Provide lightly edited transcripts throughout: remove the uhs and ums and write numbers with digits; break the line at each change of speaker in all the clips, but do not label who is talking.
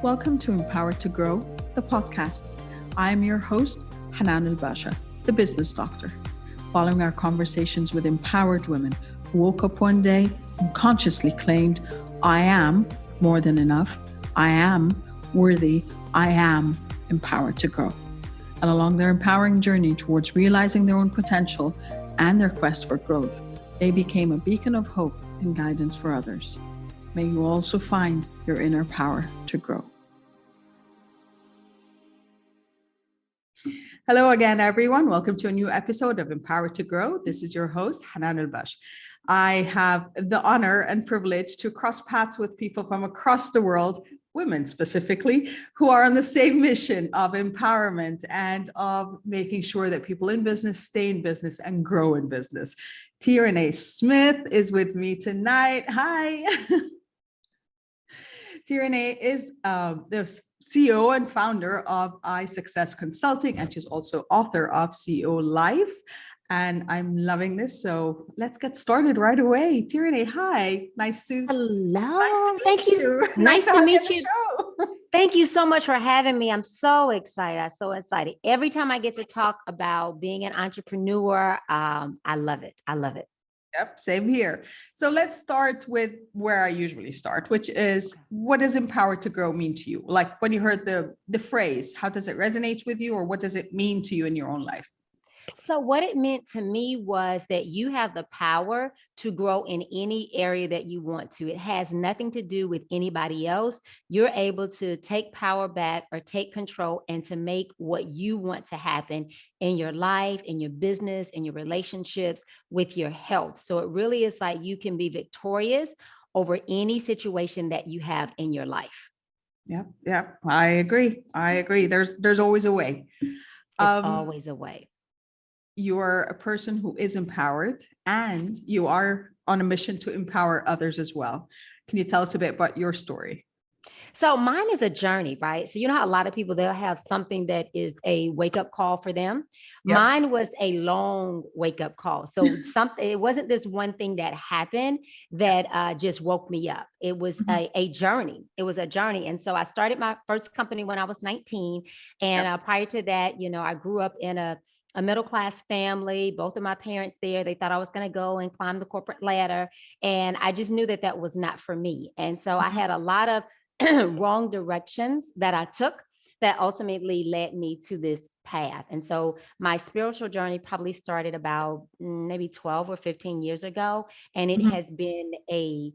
Welcome to Empowered to Grow, the podcast. I am your host, Hanan Basha, the business doctor. Following our conversations with empowered women who woke up one day and consciously claimed, I am more than enough, I am worthy, I am empowered to grow. And along their empowering journey towards realizing their own potential and their quest for growth, they became a beacon of hope and guidance for others. May you also find your inner power to grow. Hello again, everyone. Welcome to a new episode of Empowered to Grow. This is your host, Hanan Basha. I have the honor and privilege to cross paths with people from across the world, women specifically, who are on the same mission of empowerment and of making sure that people in business stay in business and grow in business. Renee Smith is with me tonight. Hi. Renee is the CEO and founder of iSuccess Consulting, and she's also author of CEO Life. And I'm loving this. So let's get started right away. Renee, hi.
Hello. Thank you. Nice to meet you. Thank you so much for having me. I'm so excited. Every time I get to talk about being an entrepreneur, I love it.
Yep, same here. So let's start with where I usually start, which is, what does empowered to grow mean to you? Like when you heard the phrase, how does it resonate with you, or what does it mean to you in your own life?
So what it meant to me was that you have the power to grow in any area that you want to. It has nothing to do with anybody else. You're able to take power back or take control and to make what you want to happen in your life, in your business, in your relationships, with your health. So it really is like you can be victorious over any situation that you have in your life.
Yeah, I agree. There's always a way.
There's always a way.
You are a person who is empowered, and you are on a mission to empower others as well. Can you tell us a bit about your story?
So mine is a journey, right? So you know how a lot of people, they'll have something that is a wake-up call for them. Yep. Mine was a long wake-up call. So it wasn't this one thing that happened that just woke me up. It was a journey. It was a journey. And so I started my first company when I was 19. And prior to that, I grew up in a middle-class family, both of my parents there. They thought I was going to go and climb the corporate ladder. And I just knew that was not for me. And so I had a lot of wrong directions that I took that ultimately led me to this path. And so my spiritual journey probably started about maybe 12 or 15 years ago. And it has been a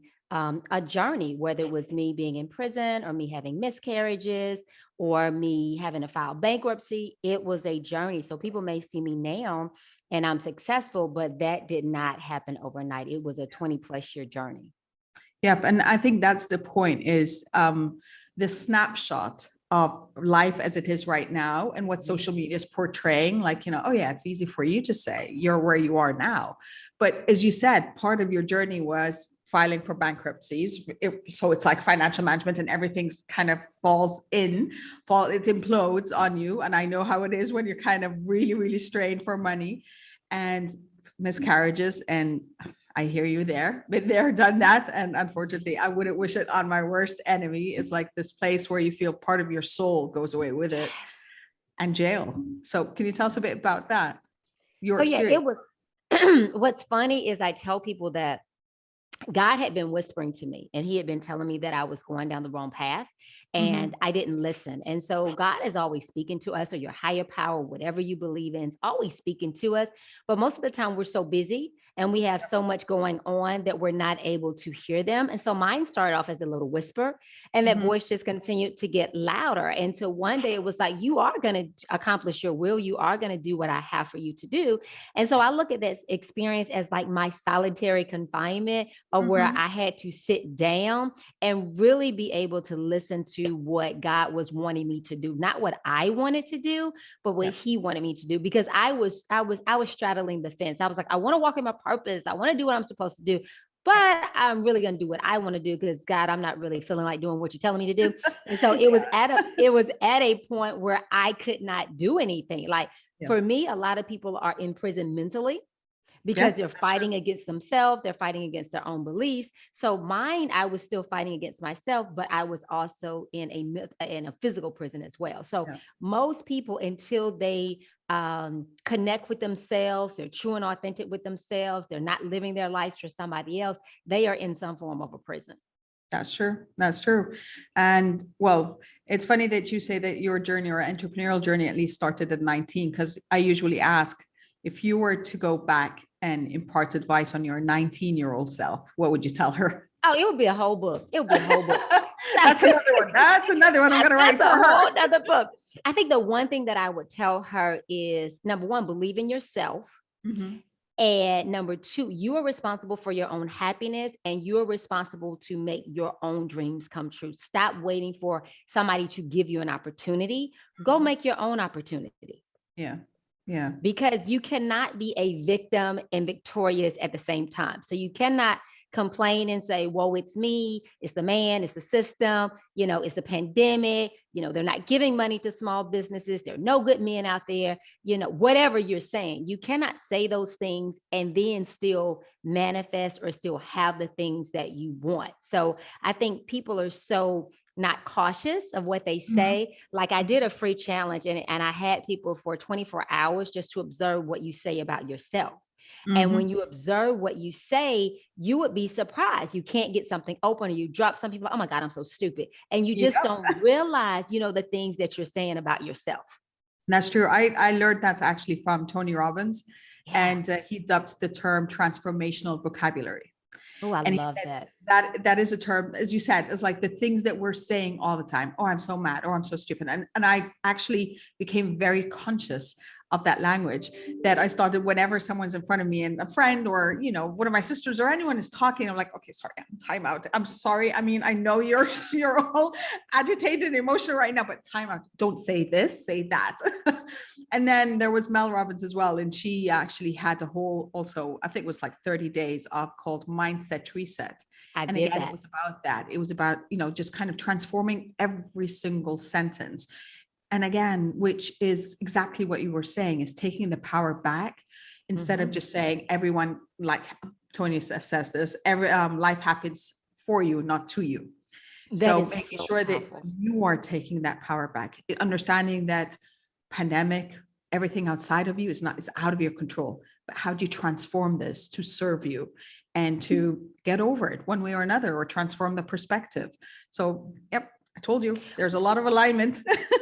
journey, whether it was me being in prison or me having miscarriages or me having to file bankruptcy. It was a journey. So people may see me now and I'm successful, but that did not happen overnight. It was a 20+ year journey.
Yep. And I think that's the point, is the snapshot of life as it is right now and what social media is portraying, like, oh yeah, it's easy for you to say you're where you are now. But as you said, part of your journey was filing for bankruptcies. So it's like financial management, and everything's kind of it implodes on you. And I know how it is when you're kind of really, really strained for money, and miscarriages. And I hear you there, been there, done that. And unfortunately, I wouldn't wish it on my worst enemy. It's like this place where you feel part of your soul goes away with it, and jail. So can you tell us a bit about that? Your experience?
Yeah, it was, what's funny is I tell people that God had been whispering to me, and he had been telling me that I was going down the wrong path, and I didn't listen. And so God is always speaking to us, or your higher power, whatever you believe in, is always speaking to us. But most of the time we're so busy and we have so much going on that we're not able to hear them. And so mine started off as a little whisper, and that voice just continued to get louder. And so one day it was like, you are going to accomplish your will. You are going to do what I have for you to do. And so I look at this experience as like my solitary confinement, of where I had to sit down and really be able to listen to what God was wanting me to do, not what I wanted to do, but what he wanted me to do. Because I was straddling the fence. I was like, I want to walk in my purpose. I want to do what I'm supposed to do, but I'm really going to do what I want to do, because God, I'm not really feeling like doing what you're telling me to do. And so it was at a point where I could not do anything. Like for me, a lot of people are in prison mentally, because they're fighting against themselves. They're fighting against their own beliefs. So mine, I was still fighting against myself, but I was also in a physical prison as well. So most people, until they connect with themselves, they're true and authentic with themselves, they're not living their lives for somebody else, they are in some form of a prison.
That's true. That's true. And well, it's funny that you say that your journey or entrepreneurial journey at least started at 19, because I usually ask, if you were to go back and impart advice on your 19-year-old self, what would you tell her?
Oh, it would be a whole book. It would be a whole book.
That's another one. That's another one I'm going to write for her.
That's a whole other book. I think the one thing that I would tell her is, number one, believe in yourself. Mm-hmm. And number two, you are responsible for your own happiness, and you're responsible to make your own dreams come true. Stop waiting for somebody to give you an opportunity. Go make your own opportunity.
Yeah. Yeah.
Because you cannot be a victim and victorious at the same time. So you cannot complain and say, whoa, it's me, it's the man, it's the system, it's the pandemic, they're not giving money to small businesses, there are no good men out there, whatever you're saying. You cannot say those things and then still manifest or still have the things that you want. So I think people are so not cautious of what they say. Mm-hmm. Like I did a free challenge and I had people for 24 hours just to observe what you say about yourself. Mm-hmm. And when you observe what you say, you would be surprised. You can't get something open, or you drop some people, oh my God, I'm so stupid. And you just don't realize, the things that you're saying about yourself.
That's true. I learned that actually from Tony Robbins, and he dubbed the term transformational vocabulary.
Oh, I love that.
That is a term, as you said, it's like the things that we're saying all the time. Oh, I'm so mad, or I'm so stupid. And I actually became very conscious of that language, that I started whenever someone's in front of me and a friend or, one of my sisters or anyone is talking, I'm like, okay, sorry, time out. I'm sorry. I mean, I know you're all agitated and emotional right now, but time out. Don't say this, say that. And then there was Mel Robbins as well. And she actually had a whole, also, I think it was like 30 days called Mindset Reset. And again, it was about that. It was about, just kind of transforming every single sentence. And again, which is exactly what you were saying, is taking the power back instead of just saying everyone, like Tony says this, every life happens for you, not to you. So making sure that you are taking that power back, understanding that pandemic, everything outside of you is out of your control. But how do you transform this to serve you and to get over it one way or another, or transform the perspective? So, yep. I told you there's a lot of alignment.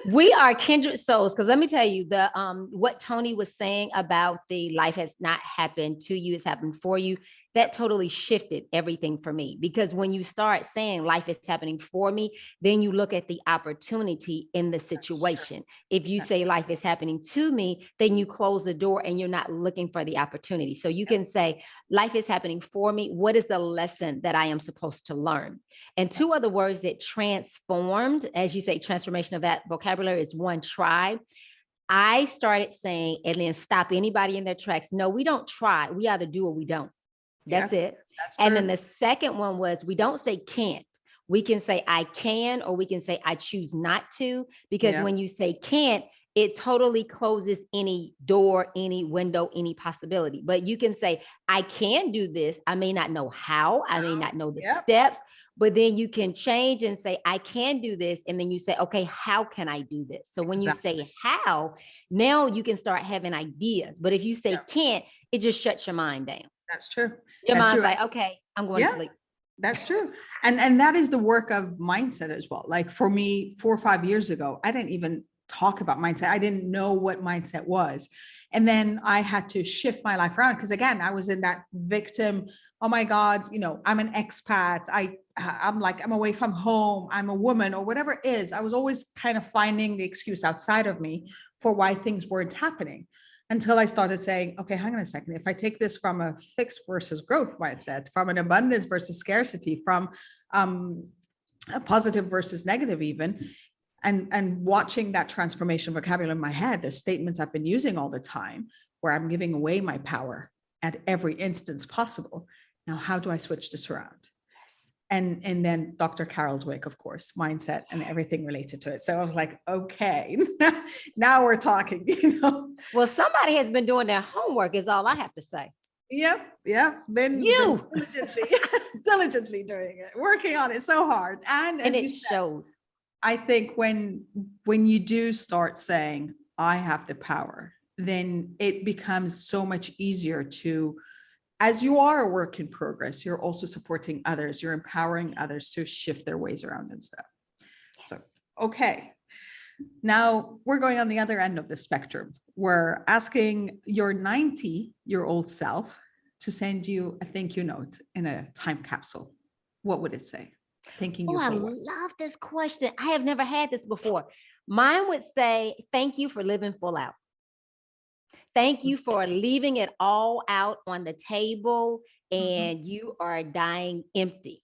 We are kindred souls, because let me tell you, the what Tony was saying about the life has not happened to you, it's happened for you. That totally shifted everything for me, because when you start saying life is happening for me, then you look at the opportunity in the situation. If you say life is happening to me, then you close the door and you're not looking for the opportunity. So you can say life is happening for me. What is the lesson that I am supposed to learn? And two other words that transformed, as you say, transformation of that vocabulary is one, try. I started saying, and then stop anybody in their tracks. No, we don't try. We either do or we don't. That's it. And then the second one was, we don't say can't. We can say I can, or we can say I choose not to, because when you say can't, it totally closes any door, any window, any possibility. But you can say, I can do this. I may not know how, I may not know the steps, but then you can change and say, I can do this. And then you say, okay, how can I do this? So when you say how, now you can start having ideas. But if you say can't, it just shuts your mind down.
That's true.
Your mind's like, okay, I'm going to sleep.
That's true. And that is the work of mindset as well. Like for me, 4 or 5 years ago, I didn't even talk about mindset. I didn't know what mindset was. And then I had to shift my life around, because again, I was in that victim. Oh my God, I'm an expat. I'm away from home. I'm a woman, or whatever it is. I was always kind of finding the excuse outside of me for why things weren't happening, until I started saying, okay, hang on a second. If I take this from a fixed versus growth mindset, from an abundance versus scarcity, from a positive versus negative even, and watching that transformation vocabulary in my head, the statements I've been using all the time, where I'm giving away my power at every instance possible. Now, how do I switch this around? And then Dr. Carol Dweck, of course, mindset and everything related to it. So I was like, okay, now we're talking,
Well, somebody has been doing their homework is all I have to say.
Yep. Been
You.
diligently doing it, working on it so hard. And as
And
you
it
said,
shows.
I think when you do start saying, I have the power, then it becomes so much easier to, as you are a work in progress, you're also supporting others, you're empowering others to shift their ways around and stuff. So, okay. Now we're going on the other end of the spectrum. We're asking your 90-year-old self to send you a thank you note in a time capsule. What would it say? Thanking you
Oh, I
for what?
love this question. I have never had this before. Mine would say, thank you for living full out. Thank you for leaving it all out on the table and you are dying empty.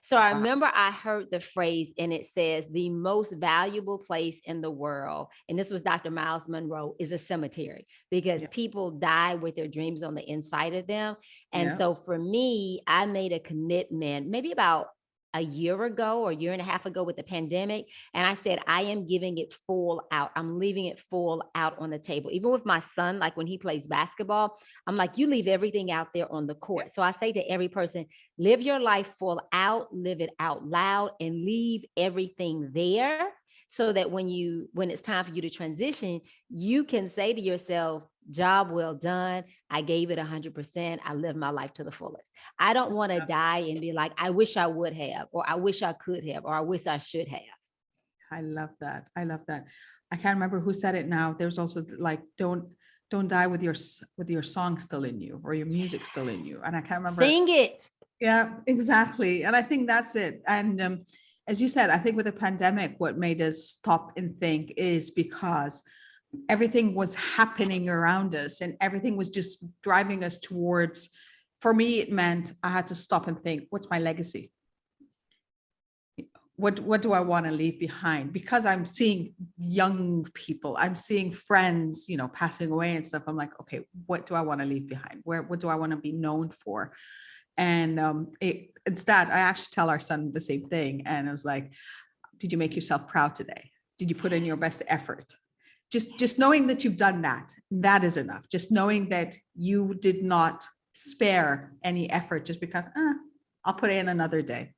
So I remember I heard the phrase and it says the most valuable place in the world, and this was Dr. Miles Monroe, is a cemetery because people die with their dreams on the inside of them. And so for me, I made a commitment maybe about a year ago or a year and a half ago with the pandemic. And I said, I am giving it full out. I'm leaving it full out on the table. Even with my son, like when he plays basketball, I'm like, you leave everything out there on the court. So I say to every person, live your life full out, live it out loud, and leave everything there so that when it's time for you to transition, you can say to yourself, job well done. I gave it 100%. I lived my life to the fullest. I don't want to die and be like, I wish I would have, or I wish I could have, or I wish I should have.
I love that. I love that. I can't remember who said it now. There's also like, don't die with your song still in you or your music still in you. And I can't remember.
Sing it.
Yeah, exactly. And I think that's it. And as you said, I think with the pandemic, what made us stop and think is because everything was happening around us and everything was just driving us towards, for me, it meant I had to stop and think, what's my legacy? What do I want to leave behind? Because I'm seeing young people, I'm seeing friends, passing away and stuff. I'm like, okay, what do I want to leave behind? What do I want to be known for? And instead, I actually tell our son the same thing. And I was like, did you make yourself proud today? Did you put in your best effort? Just knowing that you've done that is enough. Just knowing that you did not spare any effort just because I'll put in another day.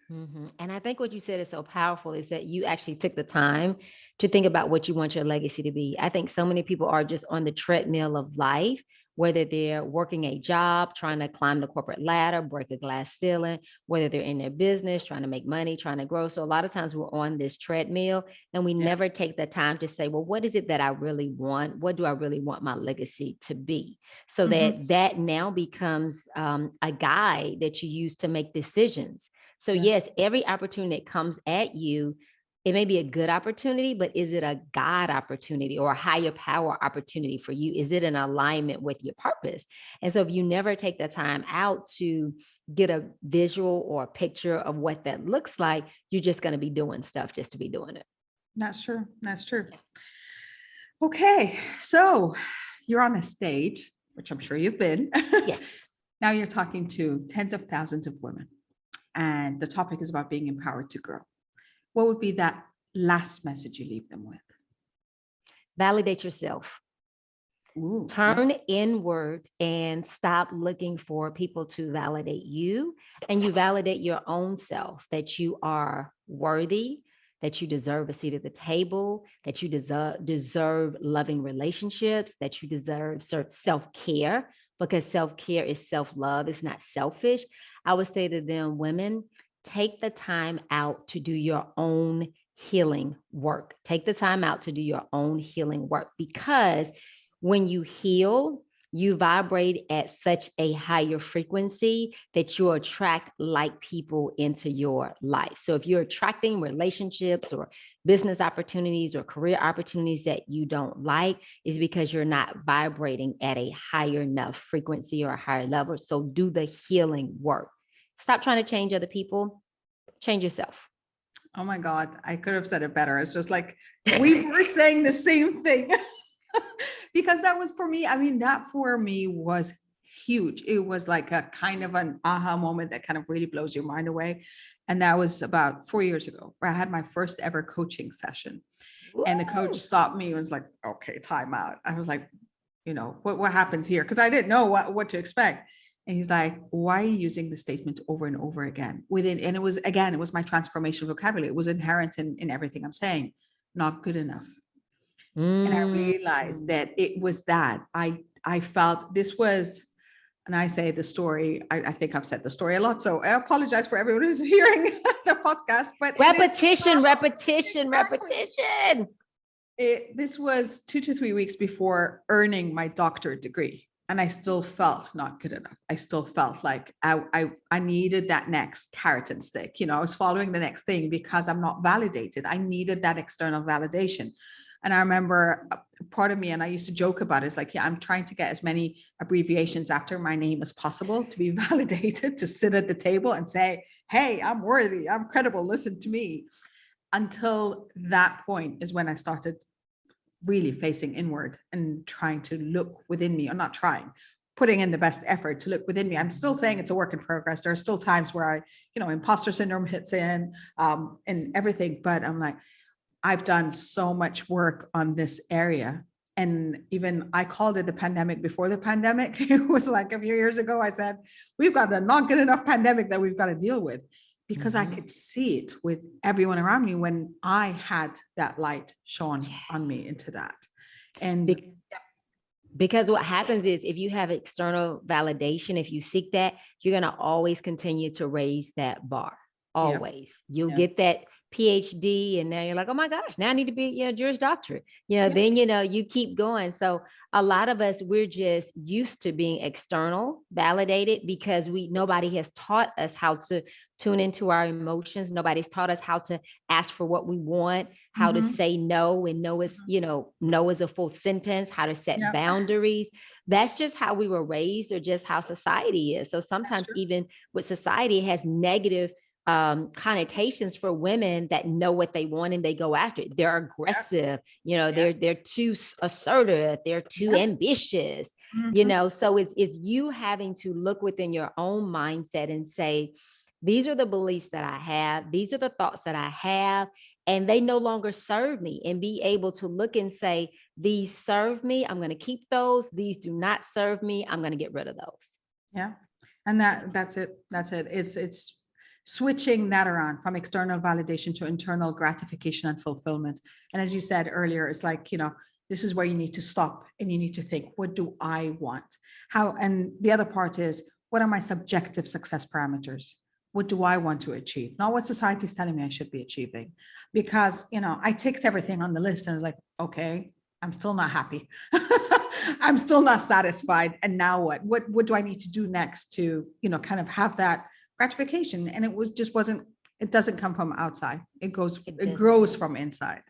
And I think what you said is so powerful is that you actually took the time to think about what you want your legacy to be. I think so many people are just on the treadmill of life, whether they're working a job, trying to climb the corporate ladder, break a glass ceiling, whether they're in their business, trying to make money, trying to grow. So a lot of times we're on this treadmill and we never take the time to say, well, what is it that I really want? What do I really want my legacy to be? So that now becomes a guide that you use to make decisions. So yes, every opportunity that comes at you, it may be a good opportunity, but is it a God opportunity or a higher power opportunity for you? Is it in alignment with your purpose? And so if you never take the time out to get a visual or a picture of what that looks like, you're just going to be doing stuff just to be doing it.
That's true. That's true. Okay. So you're on a stage, which I'm sure you've been.
Yes.
Now you're talking to tens of thousands of women. And the topic is about being empowered to grow. What would be that last message you leave them with?
Validate yourself. Ooh, turn inward and stop looking for people to validate you. And you validate your own self, that you are worthy, that you deserve a seat at the table, that you deserve loving relationships, that you deserve self-care, because self-care is self-love. It's not selfish. I would say to them, women, take the time out to do your own healing work. Take the time out to do your own healing work, because when you heal, you vibrate at such a higher frequency that you attract like people into your life. So if you're attracting relationships or business opportunities or career opportunities that you don't like, is because you're not vibrating at a higher enough frequency or a higher level. So do the healing work. Stop trying to change other people, change yourself.
Oh my God, I could have said it better. It's just like, we were saying the same thing. Because that was for me, I mean, that for me was huge. It was like a kind of an aha moment that kind of really blows your mind away. And that was about 4 years ago, where I had my first ever coaching session. Woo! And the coach stopped me and was like, okay, time out. I was like, what happens here? Because I didn't know what to expect. And he's like, why are you using the statement over and over again? And it was my transformation vocabulary. It was inherent in everything I'm saying. Not good enough. And I realized that it was that I felt this was, and I say the story, I think I've said the story a lot. So I apologize for everyone who's hearing the podcast, but
repetition.
This was 2 to 3 weeks before earning my doctorate degree. And I still felt not good enough. I still felt like I needed that next carrot and stick. I was following the next thing because I'm not validated. I needed that external validation. And I remember part of me, and I used to joke about it, it's like, yeah, I'm trying to get as many abbreviations after my name as possible to be validated, to sit at the table and say, hey, I'm worthy, I'm credible, listen to me. Until that point is when I started really facing inward and trying to look within me, or not trying, putting in the best effort to look within me. I'm still saying it's a work in progress. There are still times where imposter syndrome hits in and everything, but I'm like, I've done so much work on this area. And even I called it the pandemic before the pandemic. It was like a few years ago, I said, we've got the not good enough pandemic that we've got to deal with, because I could see it with everyone around me when I had that light shone on me into that. And
because what happens is, if you have external validation, if you seek that, you're going to always continue to raise that bar. Always. You'll get that PhD, and now you're like, oh my gosh, now I need to be Juris Doctorate. Then you keep going. So a lot of us, we're just used to being external validated because nobody has taught us how to tune into our emotions. Nobody's taught us how to ask for what we want, how to say no, and no is no is a full sentence, how to set boundaries. That's just how we were raised, or just how society is. So sometimes even with society, it has negative connotations for women that know what they want and they go after it. They're aggressive, they're too assertive, they're too ambitious, so it's you having to look within your own mindset and say, these are the beliefs that I have, these are the thoughts that I have, and they no longer serve me, and be able to look and say, these serve me, I'm going to keep those, these do not serve me, I'm going to get rid of those.
Yeah. And that's it. It's switching that around from external validation to internal gratification and fulfillment. And as you said earlier, it's like, this is where you need to stop and you need to think, what do I want? And the other part is, what are my subjective success parameters? What do I want to achieve? Not what society is telling me I should be achieving. Because, I ticked everything on the list and I was like, okay, I'm still not happy. I'm still not satisfied. And now what? What do I need to do next to, kind of have that gratification? And it doesn't come from outside. It grows from inside.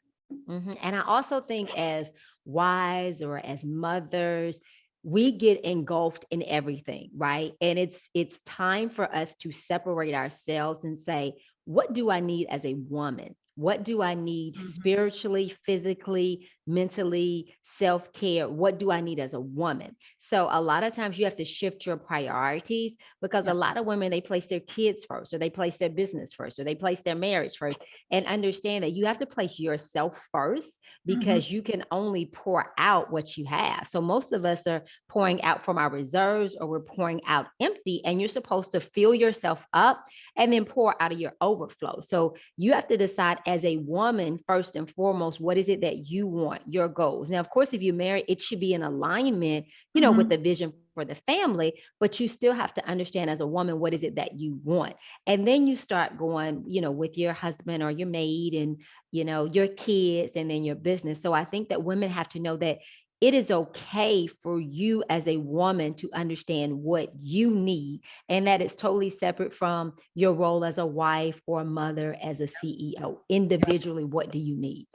And I also think as wives or as mothers, we get engulfed in everything, right? And it's time for us to separate ourselves and say, what do I need as a woman? What do I need spiritually, physically, mentally, self-care? What do I need as a woman? So a lot of times you have to shift your priorities, because a lot of women, they place their kids first, or they place their business first, or they place their marriage first, and understand that you have to place yourself first, because you can only pour out what you have. So most of us are pouring out from our reserves, or we're pouring out empty, and you're supposed to fill yourself up and then pour out of your overflow. So you have to decide as a woman, first and foremost, what is it that you want, your goals. Now, of course, if you're married, it should be in alignment, with the vision for the family, but you still have to understand as a woman, what is it that you want? And then you start going, with your husband or your maid and, your kids, and then your business. So I think that women have to know that it is okay for you as a woman to understand what you need, and that it's totally separate from your role as a wife or a mother, as a CEO. Individually, what do you need?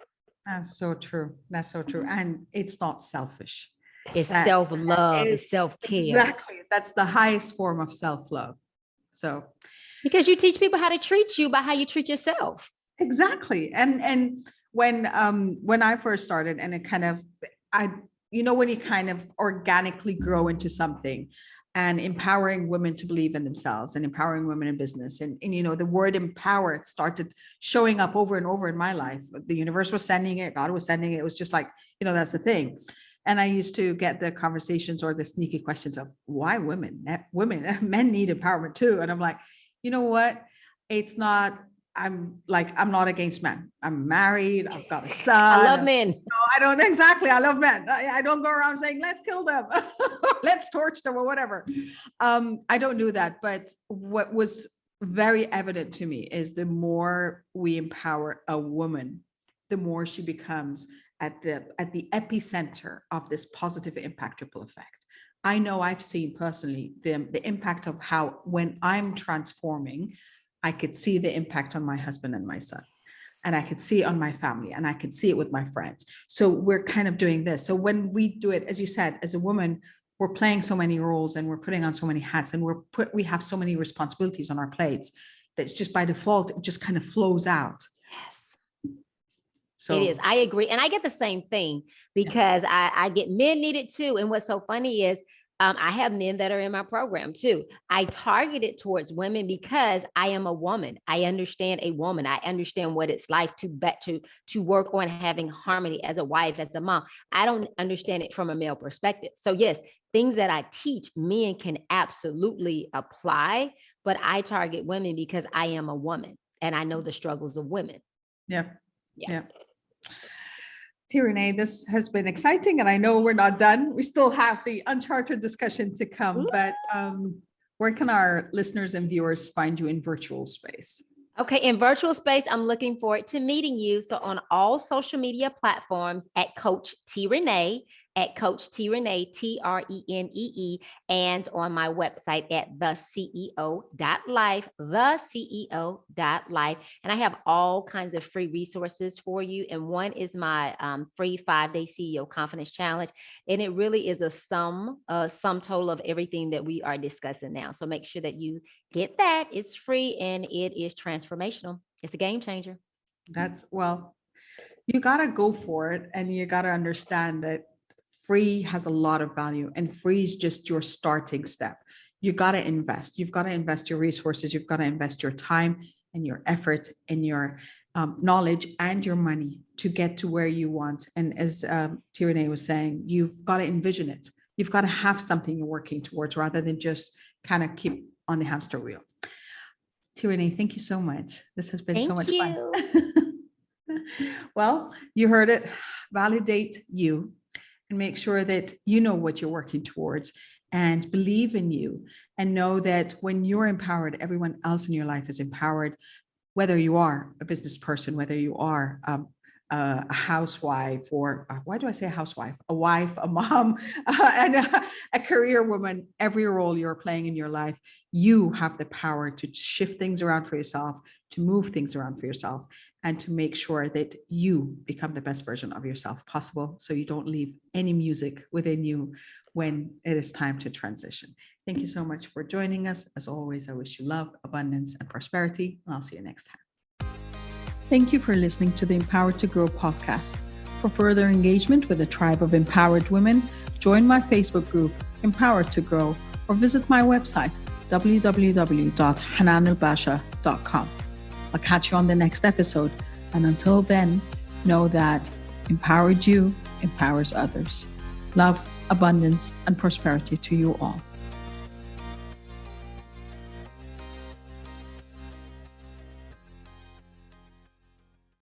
That's so true. That's so true. And it's not selfish.
It's self-love, it's self-care.
Exactly. That's the highest form of self-love. So,
because you teach people how to treat you by how you treat yourself.
Exactly. And when I first started, and it kind of, when you kind of organically grow into something, and empowering women to believe in themselves, and empowering women in business, and the word empower started showing up over and over in my life. The universe was sending it, God was sending it. It was just like, that's the thing. And I used to get the conversations or the sneaky questions of why women, men need empowerment too. And I'm like, you know what? It's not, I'm not against men. I'm married. I've got a son.
I love men.
No, I don't exactly. I love men. I don't go around saying, let's kill them. Let's torch them or whatever. I don't do that. But what was very evident to me is the more we empower a woman, the more she becomes at the epicenter of this positive impact ripple effect. I know I've seen personally the impact of how when I'm transforming, I could see the impact on my husband and my son, and I could see it on my family, and I could see it with my friends. So we're kind of doing this. So when we do it, as you said, as a woman, we're playing so many roles and we're putting on so many hats, and we have so many responsibilities on our plates that's just by default, it just kind of flows out.
Yes.
So
it is. I agree. And I get the same thing because I get men needed too. And what's so funny is I have men that are in my program too. I target it towards women because I am a woman. I understand a woman. I understand what it's like to work on having harmony as a wife, as a mom. I don't understand it from a male perspective. So yes, things that I teach, men can absolutely apply, but I target women because I am a woman and I know the struggles of women.
Yeah. Renee, this has been exciting, and I know we're not done. We still have the uncharted discussion to come. Ooh. But where can our listeners and viewers find you in virtual space?
Okay, in virtual space, I'm looking forward to meeting you. So on all social media platforms at Coach T. Renee, at Coach T. Renee, TRENEE, and on my website at theceo.life, theceo.life. And I have all kinds of free resources for you. And one is my free 5-day CEO Confidence Challenge. And it really is a sum total of everything that we are discussing now. So make sure that you get that. It's free and it is transformational. It's a game changer.
You got to go for it, and you got to understand that free has a lot of value, and free is just your starting step. You got to invest. You've got to invest your resources. You've got to invest your time and your effort and your knowledge and your money to get to where you want. And as T. Renee was saying, you've got to envision it. You've got to have something you're working towards rather than just kind of keep on the hamster wheel. T. Renee, thank you so much. This has been so much fun. Well, you heard it. Validate you and make sure that you know what you're working towards and believe in you, and know that when you're empowered, everyone else in your life is empowered, whether you are a business person, whether you are a housewife, or why do I say housewife? A wife, a mom, and a career woman. Every role you're playing in your life, you have the power to shift things around for yourself, to move things around for yourself, and to make sure that you become the best version of yourself possible, so you don't leave any music within you when it is time to transition. Thank you so much for joining us. As always, I wish you love, abundance, and prosperity, and I'll see you next time. Thank you for listening to the Empowered to Grow podcast. For further engagement with a tribe of empowered women, join my Facebook group, Empowered to Grow, or visit my website, www.hananelbasha.com. I'll catch you on the next episode. And until then, know that empowered you empowers others. Love, abundance, and prosperity to you all.